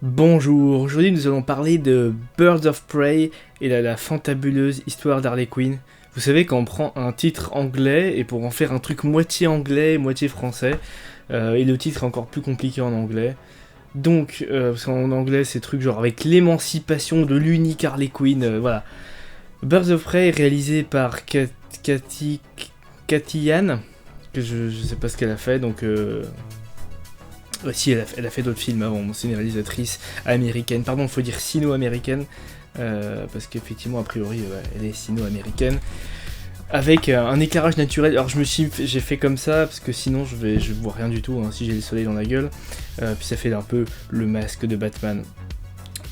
Bonjour, aujourd'hui nous allons parler de Birds of Prey et la fantabuleuse histoire d'Harley Quinn. Vous savez quand on prend un titre anglais et pour en faire un truc moitié anglais, moitié français, et le titre est encore plus compliqué en anglais. Donc, parce qu'en anglais c'est truc genre avec l'émancipation de l'unique Harley Quinn, voilà. Birds of Prey réalisé par Cathy Yan, que je sais pas ce qu'elle a fait, donc si, elle a fait d'autres films avant, c'est une réalisatrice américaine, pardon, faut dire sino-américaine, parce qu'effectivement, a priori, elle est sino-américaine, avec un éclairage naturel. Alors j'ai fait comme ça, parce que sinon je vois rien du tout, hein, si j'ai le soleil dans la gueule, puis ça fait un peu le masque de Batman.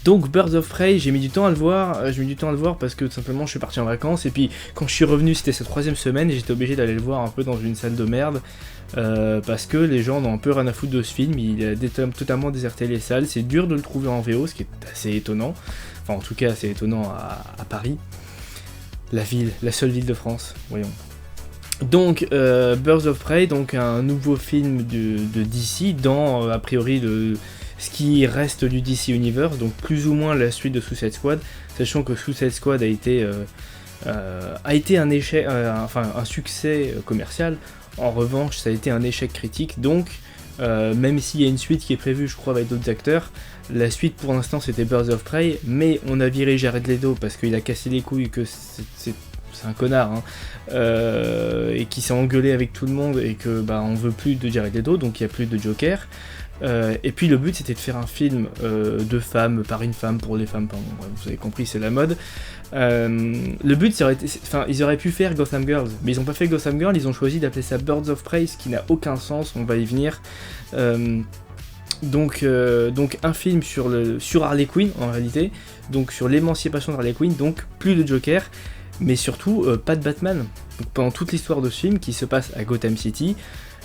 Donc Birds of Prey, j'ai mis du temps à le voir, parce que tout simplement je suis parti en vacances, et puis quand je suis revenu c'était sa 3ème semaine, et j'étais obligé d'aller le voir un peu dans une salle de merde, parce que les gens ont un peu rien à foutre de ce film, il a totalement déserté les salles, c'est dur de le trouver en VO, ce qui est assez étonnant, enfin en tout cas assez étonnant à Paris, la seule ville de France, voyons. Donc Birds of Prey, donc un nouveau film de DC dans a priori ce qui reste du DC Universe, donc plus ou moins la suite de Suicide Squad, sachant que Suicide Squad a été un échec, un succès commercial. En revanche, ça a été un échec critique, donc même s'il y a une suite qui est prévue, je crois, avec d'autres acteurs, la suite pour l'instant c'était Birds of Prey, mais on a viré Jared Leto parce qu'il a cassé les couilles, que c'est un connard, hein, et qui s'est engueulé avec tout le monde, et que on veut plus de Jared Leto, donc il n'y a plus de Joker. Et puis le but c'était de faire un film de femmes par une femme pour les femmes, pardon, vous avez compris, c'est la mode. Le but ça aurait été, ils auraient pu faire Gotham Girls, mais ils ont pas fait Gotham Girls, ils ont choisi d'appeler ça Birds of Prey, ce qui n'a aucun sens, on va y venir. Donc un film sur Harley Quinn en réalité, donc sur l'émancipation d'Harley Quinn, donc plus de Joker, mais surtout pas de Batman. Donc pendant toute l'histoire de ce film qui se passe à Gotham City,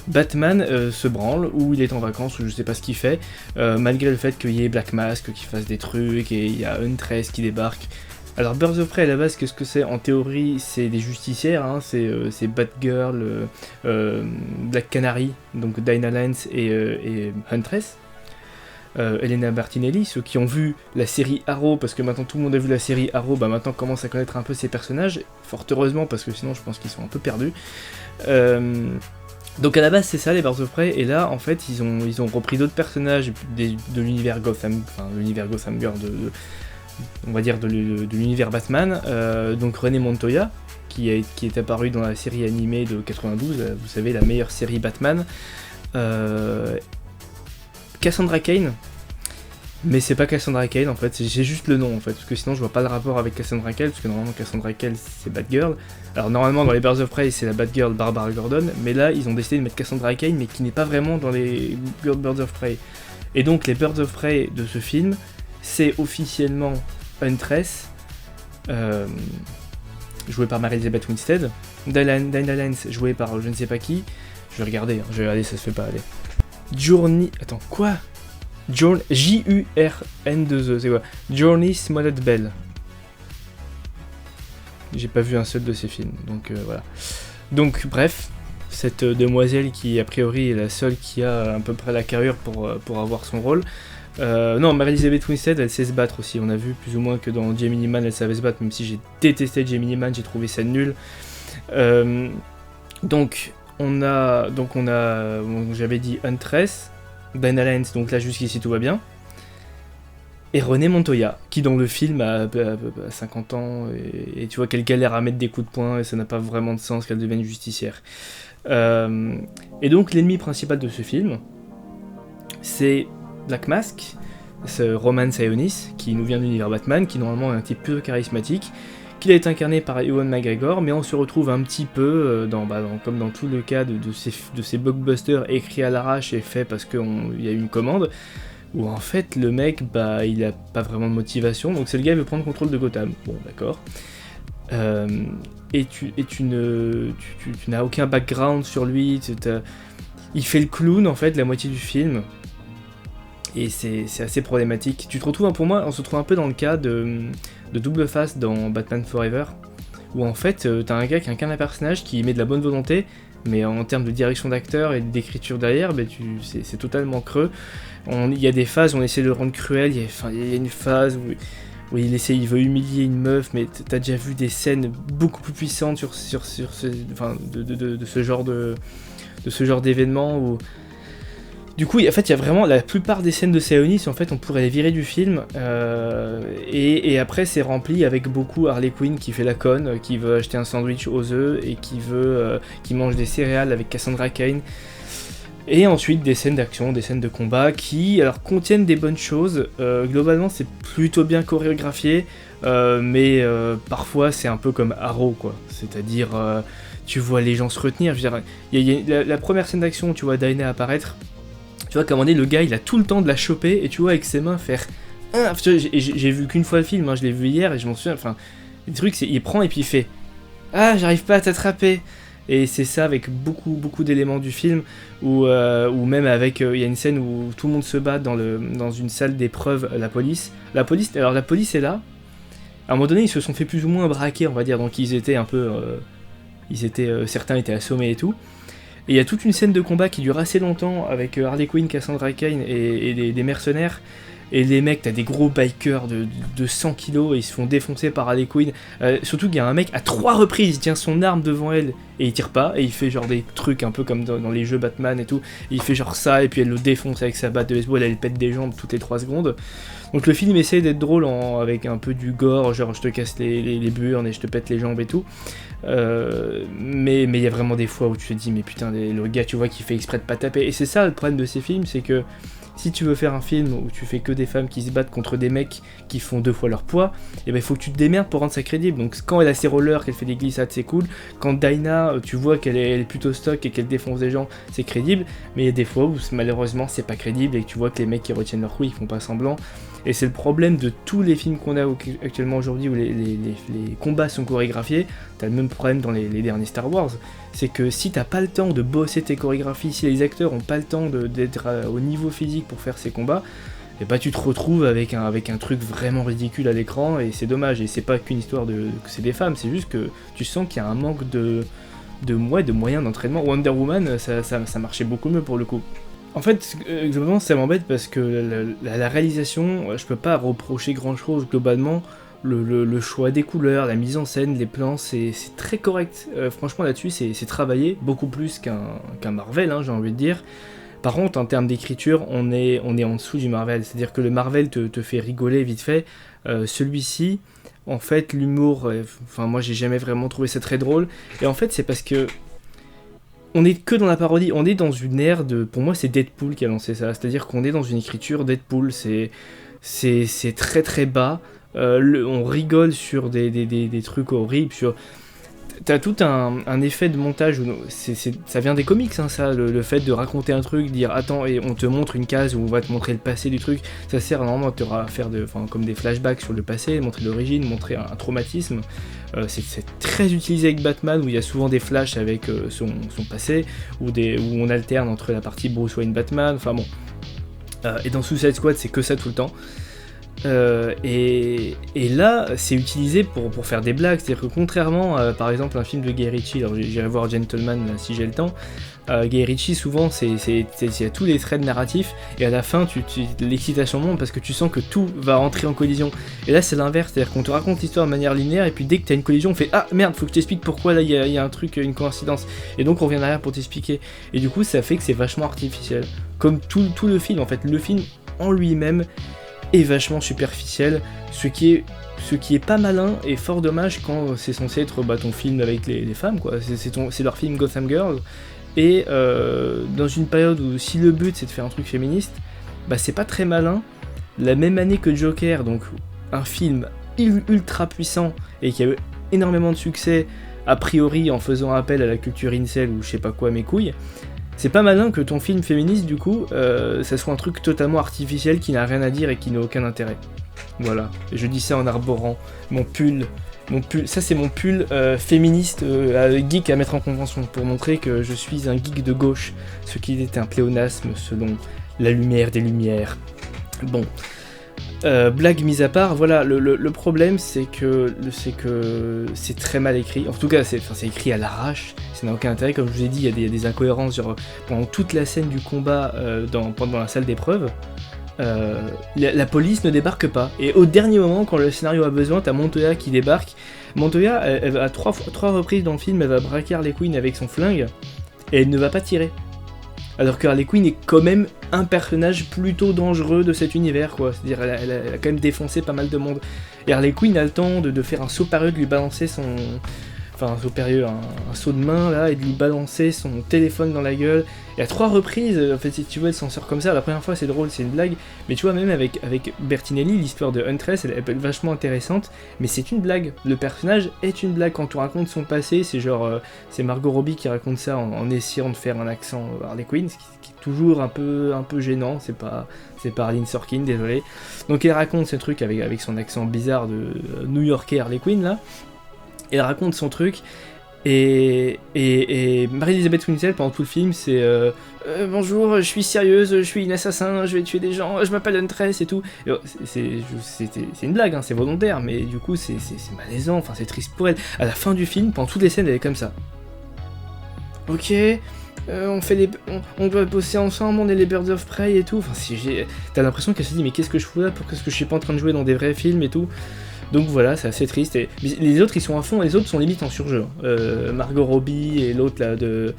Batman se branle, ou il est en vacances, ou je sais pas ce qu'il fait, malgré le fait qu'il y ait Black Mask qui fasse des trucs, et il y a Huntress qui débarque. Alors Birds of Prey à la base, qu'est-ce que c'est? En théorie c'est des justicières, hein, c'est Batgirl, Black Canary, donc Dinah Lance et Huntress. Elena Bertinelli, ceux qui ont vu la série Arrow, parce que maintenant tout le monde a vu la série Arrow, maintenant commence à connaître un peu ces personnages, fort heureusement, parce que sinon je pense qu'ils sont un peu perdus. Donc à la base c'est ça les Birds of Prey, et là en fait ils ont repris d'autres personnages de l'univers Gotham, enfin l'univers Gotham Girl, on va dire de l'univers Batman, donc René Montoya, qui est apparu dans la série animée de 92, vous savez, la meilleure série Batman, Cassandra Cain, mais c'est pas Cassandra Cain en fait, j'ai juste le nom en fait, parce que sinon je vois pas le rapport avec Cassandra Cain, parce que normalement Cassandra Cain c'est Batgirl. Alors normalement dans les Birds of Prey c'est la Batgirl Barbara Gordon, mais là ils ont décidé de mettre Cassandra Cain, mais qui n'est pas vraiment dans les Birds of Prey. Et donc les Birds of Prey de ce film, c'est officiellement Huntress, jouée par Mary-Elizabeth Winstead, Dinah Lance jouée par je ne sais pas qui, je vais regarder, ça se fait pas, allez. Journey... Attends, quoi? J-U-R-N-2-E, c'est quoi? Journey Smollett Bell. J'ai pas vu un seul de ces films, donc voilà. Donc bref, cette demoiselle qui a priori est la seule qui a à peu près la carrure pour avoir son rôle. Non, Mary-Elizabeth Winstead, elle sait se battre aussi, on a vu plus ou moins que dans Gemini Man elle savait se battre, même si j'ai détesté Gemini Man, j'ai trouvé ça nul. Donc j'avais dit Huntress, Dinah Lance, donc là jusqu'ici tout va bien, et René Montoya, qui dans le film a 50 ans, et tu vois qu'elle galère à mettre des coups de poing, et ça n'a pas vraiment de sens qu'elle devienne justicière. Et donc l'ennemi principal de ce film, c'est Black Mask, ce Roman Sionis, qui nous vient de l'univers Batman, qui normalement est un type plutôt charismatique, qu'il a été incarné par Ewan McGregor, mais on se retrouve un petit peu, comme dans tout le cas de ces blockbusters écrits à l'arrache et faits parce qu'il y a eu une commande, où en fait le mec, il a pas vraiment de motivation, donc c'est le gars qui veut prendre contrôle de Gotham. Bon, d'accord. Et tu n'as aucun background sur lui, il fait le clown en fait la moitié du film, et c'est assez problématique. Pour moi, on se trouve un peu dans le cas de Double Face dans Batman Forever, où en fait t'as un gars qui incarne un personnage qui met de la bonne volonté, mais en termes de direction d'acteur et d'écriture derrière, c'est totalement creux. Il y a des phases où on essaie de le rendre cruel, il y a une phase où il veut humilier une meuf, mais t'as déjà vu des scènes beaucoup plus puissantes de ce genre d'événement où... Du coup, en fait, il y a vraiment la plupart des scènes de Sionis, en fait, on pourrait les virer du film, et après, c'est rempli avec beaucoup Harley Quinn qui fait la conne, qui veut acheter un sandwich aux œufs, et qui mange des céréales avec Cassandra Cain, et ensuite des scènes d'action, des scènes de combat, qui, alors, contiennent des bonnes choses, globalement, c'est plutôt bien chorégraphié, mais parfois, c'est un peu comme Arrow, quoi, c'est-à-dire, tu vois les gens se retenir, je veux dire, il y a la première scène d'action où tu vois Dinah apparaître. Tu vois qu'à un moment donné, le gars, il a tout le temps de la choper, et tu vois, avec ses mains, faire... J'ai vu qu'une fois le film, hein, je l'ai vu hier, et je m'en souviens, enfin... Le truc, c'est il prend, et puis il fait... Ah, j'arrive pas à t'attraper. Et c'est ça avec beaucoup d'éléments du film, où même avec... Il y a une scène où tout le monde se bat dans une salle d'épreuve, la police est là. À un moment donné, ils se sont fait plus ou moins braquer, on va dire, donc ils étaient un peu... certains étaient assommés et tout. Et il y a toute une scène de combat qui dure assez longtemps avec Harley Quinn, Cassandra Cain et des mercenaires. Et les mecs, t'as des gros bikers de 100 kilos et ils se font défoncer par Harley Quinn. Surtout qu'il y a un mec, à 3 reprises, il tient son arme devant elle et il tire pas. Et il fait genre des trucs un peu comme dans les jeux Batman et tout. Et il fait genre ça et puis elle le défonce avec sa batte de baseball, elle pète des jambes toutes les 3 secondes. Donc le film essaie d'être drôle avec un peu du gore, genre je te casse les burnes et je te pète les jambes et tout. Mais il y a vraiment des fois où tu te dis mais putain, le gars tu vois qui fait exprès de pas taper. Et c'est ça le problème de ces films, c'est que si tu veux faire un film où tu fais que des femmes qui se battent contre des mecs qui font 2 fois leur poids, et ben il faut que tu te démerdes pour rendre ça crédible. Donc quand elle a ses rollers, qu'elle fait des glissades, c'est cool. Quand Dinah, tu vois qu'elle est plutôt stock et qu'elle défonce des gens, c'est crédible. Mais il y a des fois où malheureusement c'est pas crédible et que tu vois que les mecs qui retiennent leur couilles, ils font pas semblant. Et c'est le problème de tous les films qu'on a actuellement aujourd'hui où les combats sont chorégraphiés. T'as le même problème dans les derniers Star Wars. C'est que si t'as pas le temps de bosser tes chorégraphies, si les acteurs ont pas le temps d'être au niveau physique pour faire ces combats, et bah tu te retrouves avec un truc vraiment ridicule à l'écran et c'est dommage. Et c'est pas qu'une histoire que c'est des femmes, c'est juste que tu sens qu'il y a un manque de moyens d'entraînement. Wonder Woman, ça marchait beaucoup mieux pour le coup. En fait, globalement, ça m'embête parce que la réalisation, je peux pas reprocher grand chose globalement. Le choix des couleurs, la mise en scène, les plans, c'est très correct. Franchement, là-dessus, c'est travaillé beaucoup plus qu'un Marvel, hein, j'ai envie de dire. Par contre, en termes d'écriture, on est en dessous du Marvel. C'est-à-dire que le Marvel te fait rigoler vite fait. Celui-ci, en fait, l'humour, moi, j'ai jamais vraiment trouvé ça très drôle. Et en fait, c'est parce que on est que dans la parodie, on est dans une ère de... Pour moi, c'est Deadpool qui a lancé ça. C'est-à-dire qu'on est dans une écriture Deadpool. C'est très très bas. On rigole sur des trucs horribles. T'as tout un effet de montage où ça vient des comics, hein, ça, le fait de raconter un truc, dire attends et on te montre une case où on va te montrer le passé du truc, ça sert normalement à faire comme des flashbacks sur le passé, montrer l'origine, montrer un traumatisme. C'est très utilisé avec Batman où il y a souvent des flashs avec son passé, où on alterne entre la partie Bruce Wayne Batman, enfin bon. Et dans Suicide Squad c'est que ça tout le temps. Et là, c'est utilisé pour faire des blagues, c'est-à-dire que contrairement à, par exemple, un film de Guy Ritchie, alors j'irai voir Gentleman là, si j'ai le temps, Guy Ritchie, souvent, il y a tous les threads narratifs, et à la fin, l'excitation monte parce que tu sens que tout va rentrer en collision. Et là, c'est l'inverse, c'est-à-dire qu'on te raconte l'histoire de manière linéaire, et puis dès que t'as une collision, on fait « Ah, merde, faut que je t'explique pourquoi là, il y a un truc, une coïncidence. » Et donc, on revient derrière pour t'expliquer. Et du coup, ça fait que c'est vachement artificiel. Comme tout le film, en fait. Le film, en lui-même, est vachement superficiel, ce qui est pas malin et fort dommage quand c'est censé être ton film avec les femmes, quoi. C'est leur film Gotham Girls, et dans une période où si le but c'est de faire un truc féministe, c'est pas très malin. La même année que Joker, donc un film ultra puissant et qui a eu énormément de succès, a priori en faisant appel à la culture incel ou je sais pas quoi mes couilles. C'est pas malin que ton film féministe, du coup, ça soit un truc totalement artificiel qui n'a rien à dire et qui n'a aucun intérêt. Voilà, et je dis ça en arborant mon pull, ça c'est mon pull féministe geek à mettre en convention, pour montrer que je suis un geek de gauche, ce qui est un pléonasme selon la lumière des lumières. Bon. Blague mise à part, voilà, le problème c'est que c'est très mal écrit. En tout cas, c'est écrit à l'arrache, ça n'a aucun intérêt. Comme je vous ai dit, il y a des incohérences. Genre, pendant toute la scène du combat pendant la salle d'épreuve, la police ne débarque pas. Et au dernier moment, quand le scénario a besoin, t'as Montoya qui débarque. Montoya, à trois reprises dans le film, elle va braquer Harley Quinn avec son flingue, et elle ne va pas tirer. Alors que Harley Quinn est quand même un personnage plutôt dangereux de cet univers, quoi. C'est-à-dire, elle a quand même défoncé pas mal de monde. Et Harley Quinn a le temps de faire un saut périlleux, de lui balancer son... Enfin, un saut périlleux, un saut de main, là, et de lui balancer son téléphone dans la gueule. Et à 3 reprises, en fait, si tu veux, elle s'en sort comme ça. La première fois, c'est drôle, c'est une blague. Mais tu vois, même avec Bertinelli, l'histoire de Huntress, elle peut être vachement intéressante. Mais c'est une blague. Le personnage est une blague. Quand on raconte son passé, c'est genre... c'est Margot Robbie qui raconte ça en essayant de faire un accent Harley Quinn, ce qui est toujours un peu gênant. C'est pas Arlene Sorkin, désolé. Donc elle raconte ce truc avec son accent bizarre de New-Yorkais Harley Quinn, là. Elle raconte son truc, et Mary-Elizabeth Winstead, pendant tout le film, c'est bonjour, je suis sérieuse, je suis une assassin, je vais tuer des gens, je m'appelle Huntress et tout. C'est une blague, hein, c'est volontaire, mais du coup, c'est malaisant, enfin, c'est triste pour elle. À la fin du film, pendant toutes les scènes, elle est comme ça. Ok, on doit bosser ensemble, on est les Birds of Prey et tout. Enfin, t'as l'impression qu'elle se dit, mais qu'est-ce que je fous là, pourquoi est-ce que je suis pas en train de jouer dans des vrais films et tout. Donc voilà, c'est assez triste. Et les autres, ils sont à fond, les autres sont limite en surjeu. Margot Robbie et l'autre là de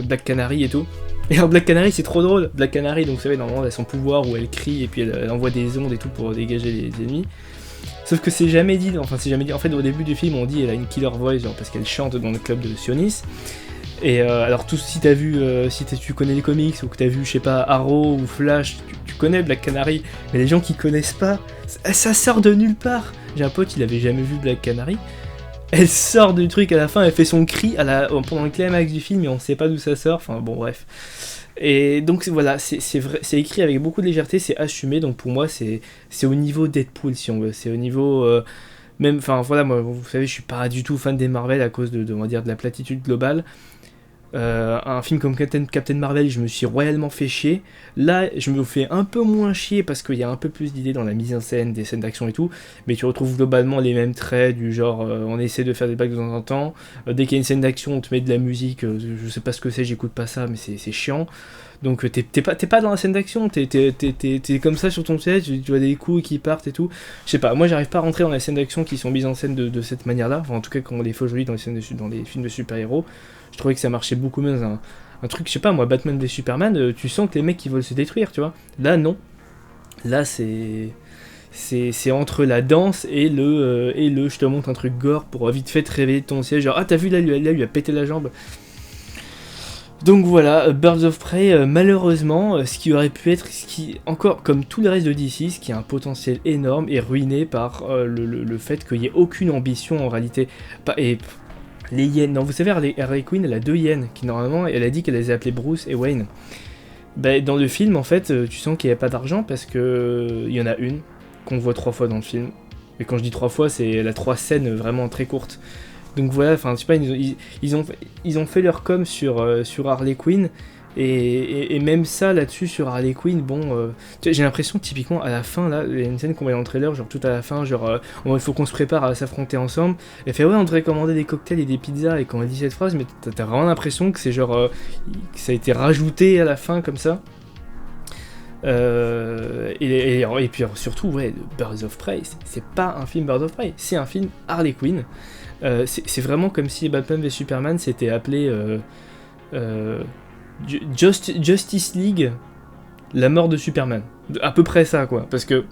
Black Canary et tout. Et alors Black Canary, c'est trop drôle. Black Canary, donc vous savez, normalement, elle a son pouvoir où elle crie et puis elle envoie des ondes et tout pour dégager les ennemis. Sauf que c'est jamais dit. En fait, au début du film, on dit elle a une killer voice, genre parce qu'elle chante dans le club de Sionis. Et alors, si t'as vu, si tu connais les comics ou que t'as vu, je sais pas, Arrow ou Flash, tu connais Black Canary, mais les gens qui connaissent pas, ça sort de nulle part. J'ai un pote, il avait jamais vu Black Canary. Elle sort du truc à la fin, elle fait son cri pendant le climax du film et on sait pas d'où ça sort. Enfin bon, bref. Et donc voilà, c'est écrit avec beaucoup de légèreté, c'est assumé. Donc pour moi, c'est au niveau Deadpool, si on veut. C'est au niveau même, enfin voilà, moi, vous savez, je suis pas du tout fan des Marvel à cause on va dire, de la platitude globale. Un film comme Captain Marvel, je me suis royalement fait chier. Là, je me fais un peu moins chier parce qu'il y a un peu plus d'idées dans la mise en scène, des scènes d'action et tout, mais tu retrouves globalement les mêmes traits, du genre on essaie de faire des blagues de temps en temps. Dès qu'il y a une scène d'action, on te met de la musique, je sais pas ce que c'est, j'écoute pas ça, mais c'est chiant. Donc t'es pas dans la scène d'action, t'es comme ça sur ton siège, tu vois des coups qui partent et tout. Je sais pas, moi j'arrive pas à rentrer dans les scènes d'action qui sont mises en scène de cette manière-là, enfin en tout cas quand on les fait aujourd'hui dans les films de super-héros. Je trouvais que ça marchait beaucoup mieux dans un truc, je sais pas moi, Batman v Superman, tu sens que les mecs ils veulent se détruire, tu vois. Là non. Là c'est entre la danse et le je te montre un truc gore pour vite fait te réveiller de ton siège, genre ah t'as vu là lui a pété la jambe. Donc voilà, Birds of Prey, malheureusement, ce qui aurait pu être, encore comme tout le reste de DC, ce qui a un potentiel énorme, est ruiné par le fait qu'il n'y ait aucune ambition en réalité. Et les hyènes, non, vous savez, Harley Quinn, elle a 2 hyènes, qui normalement, elle a dit qu'elle les a appelées Bruce et Wayne. Bah, dans le film, en fait, tu sens qu'il n'y a pas d'argent parce que il y en a une qu'on voit 3 fois dans le film. Et quand je dis 3 fois, c'est la 3 scènes vraiment très courtes. Donc voilà, enfin, je sais pas, ils ont fait leur com sur Harley Quinn. Et même ça là-dessus sur Harley Quinn, bon, j'ai l'impression typiquement à la fin là, il y a une scène qu'on voit dans le trailer, genre tout à la fin, genre il faut qu'on se prépare à s'affronter ensemble. Elle fait ouais, on devrait commander des cocktails et des pizzas, et quand elle dit cette phrase, mais t'as vraiment l'impression que c'est genre que ça a été rajouté à la fin comme ça. Et puis surtout, ouais, Birds of Prey, c'est pas un film Birds of Prey, c'est un film Harley Quinn. C'est vraiment comme si Batman v Superman s'était appelé Justice League, la mort de Superman. À peu près ça, quoi. Parce que,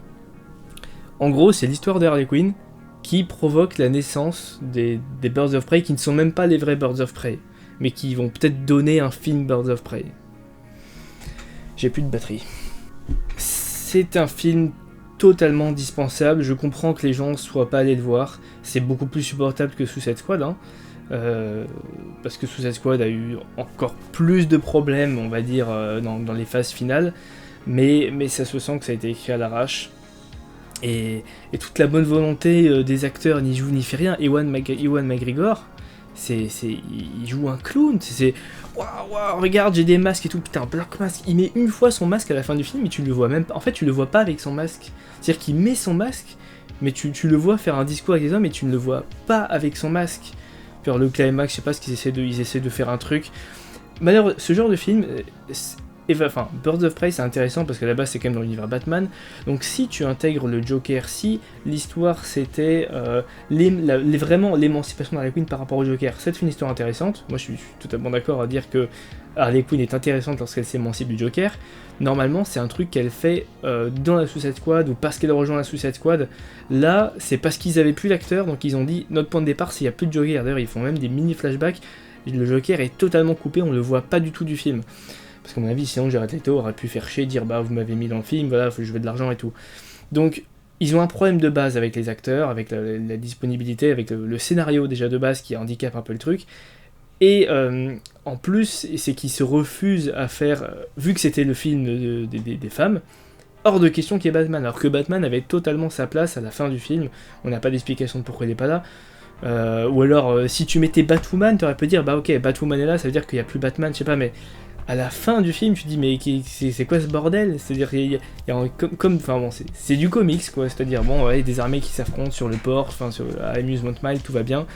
en gros, c'est l'histoire de Harley Quinn qui provoque la naissance des Birds of Prey qui ne sont même pas les vrais Birds of Prey, mais qui vont peut-être donner un film Birds of Prey. J'ai plus de batterie. C'est un film totalement dispensable. Je comprends que les gens soient pas allés le voir. C'est beaucoup plus supportable que Suicide Squad, hein. Parce que Suicide Squad a eu encore plus de problèmes, on va dire, dans les phases finales, mais ça se sent que ça a été écrit à l'arrache, et toute la bonne volonté des acteurs n'y joue ni fait rien. Ewan McGregor, il joue un clown, c'est waouh, regarde, j'ai des masques et tout, putain, Black Mask, il met une fois son masque à la fin du film et tu le vois même pas, en fait tu le vois pas avec son masque, c'est-à-dire qu'il met son masque, mais tu le vois faire un discours avec les hommes et tu ne le vois pas avec son masque. Puis le climax, je sais pas ce qu'ils essaient de faire un truc. Malheureusement, ce genre de film, enfin, Birds of Prey c'est intéressant parce qu'à la base c'est quand même dans l'univers Batman, donc si tu intègres le Joker, si l'histoire c'était vraiment l'émancipation d'Harley Quinn par rapport au Joker, c'est une histoire intéressante, moi je suis totalement d'accord à dire que Harley Quinn est intéressante lorsqu'elle s'émancipe du Joker. Normalement c'est un truc qu'elle fait dans la Suicide Squad ou parce qu'elle rejoint la Suicide Squad. Là c'est parce qu'ils avaient plus d'acteurs, donc ils ont dit notre point de départ s'il n'y a plus de Joker, d'ailleurs ils font même des mini flashbacks, le Joker est totalement coupé, on le voit pas du tout du film. Parce qu'à mon avis, sinon Jared Leto aurait pu faire chier, dire bah vous m'avez mis dans le film, voilà, je veux de l'argent et tout. Donc ils ont un problème de base avec les acteurs, avec la disponibilité, avec le scénario déjà de base qui handicape un peu le truc. Et en plus, c'est qu'ils se refusent à faire, vu que c'était le film des femmes, hors de question qu'il y ait Batman, alors que Batman avait totalement sa place à la fin du film, on n'a pas d'explication de pourquoi il n'est pas là. Ou alors, si tu mettais Batwoman, tu aurais pu dire bah ok, Batwoman est là, ça veut dire qu'il n'y a plus Batman, je sais pas, mais à la fin du film, tu te dis mais c'est quoi ce bordel? C'est-à-dire il y a enfin bon, c'est du comics quoi, c'est-à-dire bon ouais, des armées qui s'affrontent sur le port, enfin à Amusement Mile, tout va bien.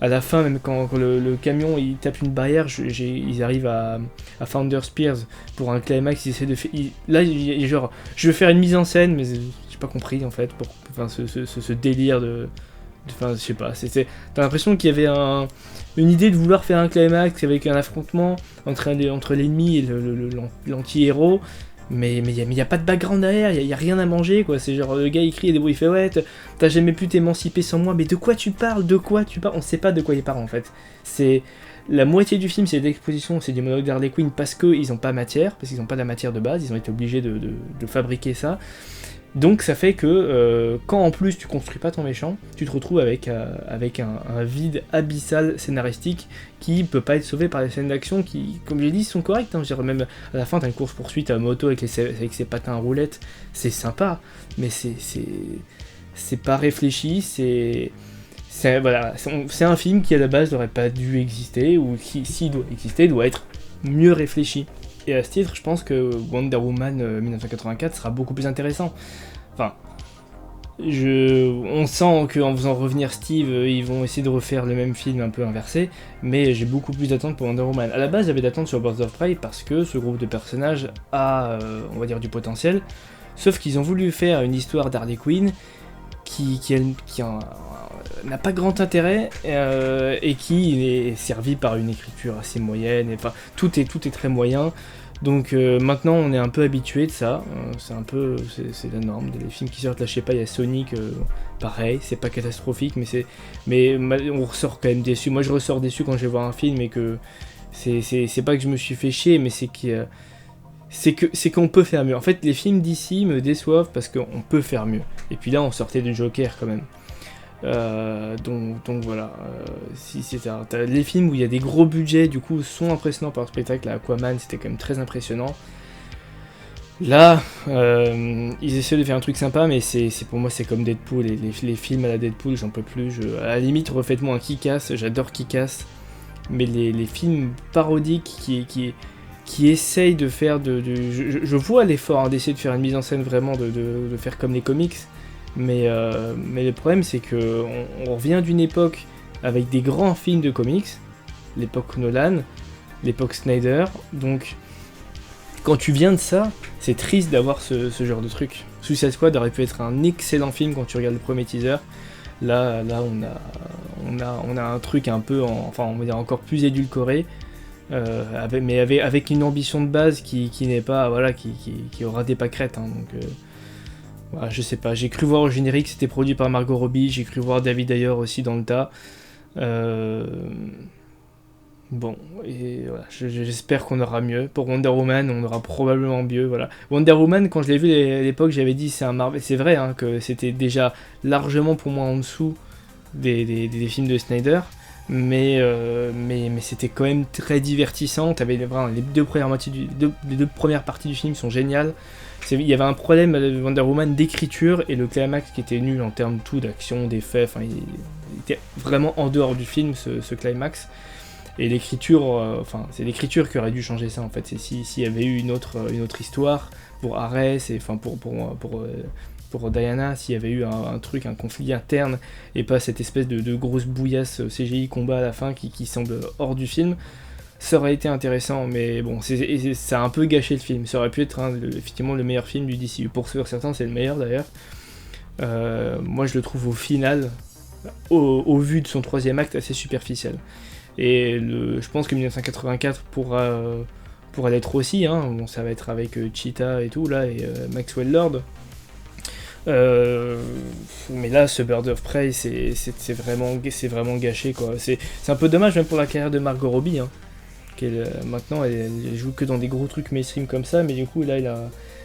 À la fin, même quand le camion il tape une barrière, ils arrivent à Founder Spears pour un climax, ils essaient de faire. Là, genre, je veux faire une mise en scène, mais j'ai pas compris en fait, enfin ce délire de. Enfin, je sais pas, t'as l'impression qu'il y avait une idée de vouloir faire un climax avec un affrontement entre l'ennemi et l'anti-héros, mais il n'y a pas de background derrière, il n'y a rien à manger, quoi. C'est genre, le gars il crie et il fait ouais, t'as jamais pu t'émanciper sans moi, mais de quoi tu parles? On sait pas de quoi il parle en fait. C'est. La moitié du film, c'est des expositions, c'est des monologues d'Harley Quinn parce qu'ils n'ont pas matière, parce qu'ils n'ont pas la matière de base, ils ont été obligés de fabriquer ça. Donc ça fait que quand en plus tu construis pas ton méchant, tu te retrouves avec un vide abyssal scénaristique qui peut pas être sauvé par les scènes d'action qui, comme j'ai dit, sont correctes. Hein. Même à la fin t'as une course poursuite à moto avec ses patins à roulettes, c'est sympa, mais c'est pas réfléchi, voilà, c'est un film qui à la base n'aurait pas dû exister, ou qui s'il doit exister doit être mieux réfléchi. Et à ce titre, je pense que Wonder Woman 1984 sera beaucoup plus intéressant. Enfin, on sent qu'en faisant revenir Steve, ils vont essayer de refaire le même film un peu inversé, mais j'ai beaucoup plus d'attentes pour Wonder Woman. À la base, j'avais d'attentes sur Birds of Prey parce que ce groupe de personnages a, on va dire, du potentiel, sauf qu'ils ont voulu faire une histoire d'Harley Quinn qui n'a pas grand intérêt et qui est servi par une écriture assez moyenne, enfin tout est très moyen. Donc maintenant on est un peu habitué de ça, c'est la norme, les films qui sortent là, je sais pas, il y a Sonic, pareil, c'est pas catastrophique, mais on ressort quand même déçu. Moi je ressors déçu quand je vais voir un film et que c'est pas que je me suis fait chier, mais c'est qu'on peut faire mieux. En fait les films d'ici me déçoivent parce qu'on peut faire mieux. Et puis là on sortait du Joker quand même. Donc voilà, les films où il y a des gros budgets du coup sont impressionnants par le spectacle. Aquaman c'était quand même très impressionnant. Là ils essaient de faire un truc sympa, mais pour moi c'est comme Deadpool, les films à la Deadpool j'en peux plus. À la limite refaites-moi un Kick-Ass, j'adore Kick-Ass, mais les films parodiques qui essayent de faire je vois l'effort d'essayer de faire une mise en scène vraiment de faire comme les comics. Mais le problème c'est que on revient d'une époque avec des grands films de comics, l'époque Nolan, l'époque Snyder, donc quand tu viens de ça, c'est triste d'avoir ce genre de truc. Suicide Squad aurait pu être un excellent film quand tu regardes le premier teaser. Là on a un truc un peu, enfin on va dire encore plus édulcoré, avec une ambition de base qui n'est pas, voilà, qui aura des pâquerettes, hein, donc voilà, je sais pas, j'ai cru voir au générique c'était produit par Margot Robbie, j'ai cru voir David Ayer aussi dans le tas. Bon, et voilà, j'espère qu'on aura mieux. Pour Wonder Woman, on aura probablement mieux, voilà. Wonder Woman, quand je l'ai vu à l'époque, j'avais dit c'est un Marvel, c'est vrai hein, que c'était déjà largement pour moi en dessous des films de Snyder, mais c'était quand même très divertissant. T'avais vraiment les deux premières parties du film sont géniales. Il y avait un problème de Wonder Woman d'écriture et le climax qui était nul en termes tout d'action, d'effets, enfin il était vraiment en dehors du film ce climax. Et l'écriture, c'est l'écriture qui aurait dû changer ça en fait. C'est s'il y avait eu une autre histoire pour Ares et enfin pour Diana, s'il y avait eu un truc, un conflit interne et pas cette espèce de grosse bouillasse CGI combat à la fin qui semble hors du film, ça aurait été intéressant, mais bon, ça a un peu gâché le film. Ça aurait pu être effectivement le meilleur film du DCU. Pour certains, c'est le meilleur d'ailleurs. Moi, je le trouve au final, au vu de son troisième acte, assez superficiel. Et je pense que 1984 pourra l'être aussi. Hein. Bon, ça va être avec Cheetah et tout, là, et Maxwell Lord. Mais là, ce Bird of Prey, c'est vraiment gâché, quoi. C'est un peu dommage, même pour la carrière de Margot Robbie, hein. Maintenant elle joue que dans des gros trucs mainstream comme ça, mais du coup là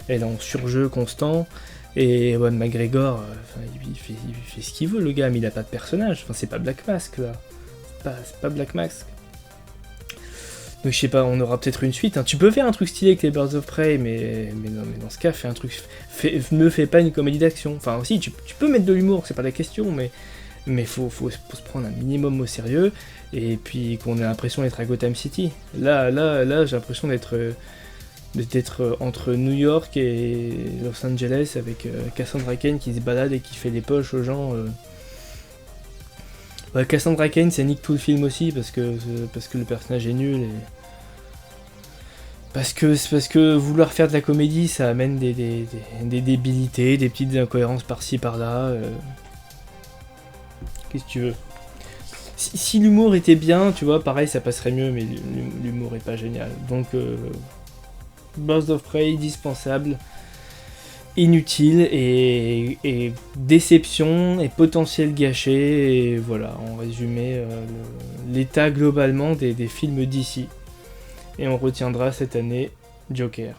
elle est en surjeu constant, et Ewan McGregor, il fait ce qu'il veut le gars, mais il a pas de personnage, enfin c'est pas Black Mask là, c'est pas Black Mask. Donc je sais pas, on aura peut-être une suite, hein. Tu peux faire un truc stylé avec les Birds of Prey, mais dans ce cas fais un truc, ne fais pas une comédie d'action, enfin aussi tu peux mettre de l'humour, c'est pas la question, mais faut se prendre un minimum au sérieux, et puis qu'on ait l'impression d'être à Gotham City. Là j'ai l'impression d'être entre New York et Los Angeles avec Cassandra Cain qui se balade et qui fait les poches aux gens. Cassandra Cain, ça nique tout le film aussi parce que le personnage est nul et parce que vouloir faire de la comédie, ça amène des débilités, des petites incohérences par-ci par-là. Qu'est-ce que tu veux ? Si l'humour était bien, tu vois, pareil, ça passerait mieux, mais l'humour est pas génial. Donc, Birds of Prey, dispensable, inutile, et déception, et potentiel gâché, et voilà, en résumé, l'état globalement des films d'ici. Et on retiendra cette année Joker.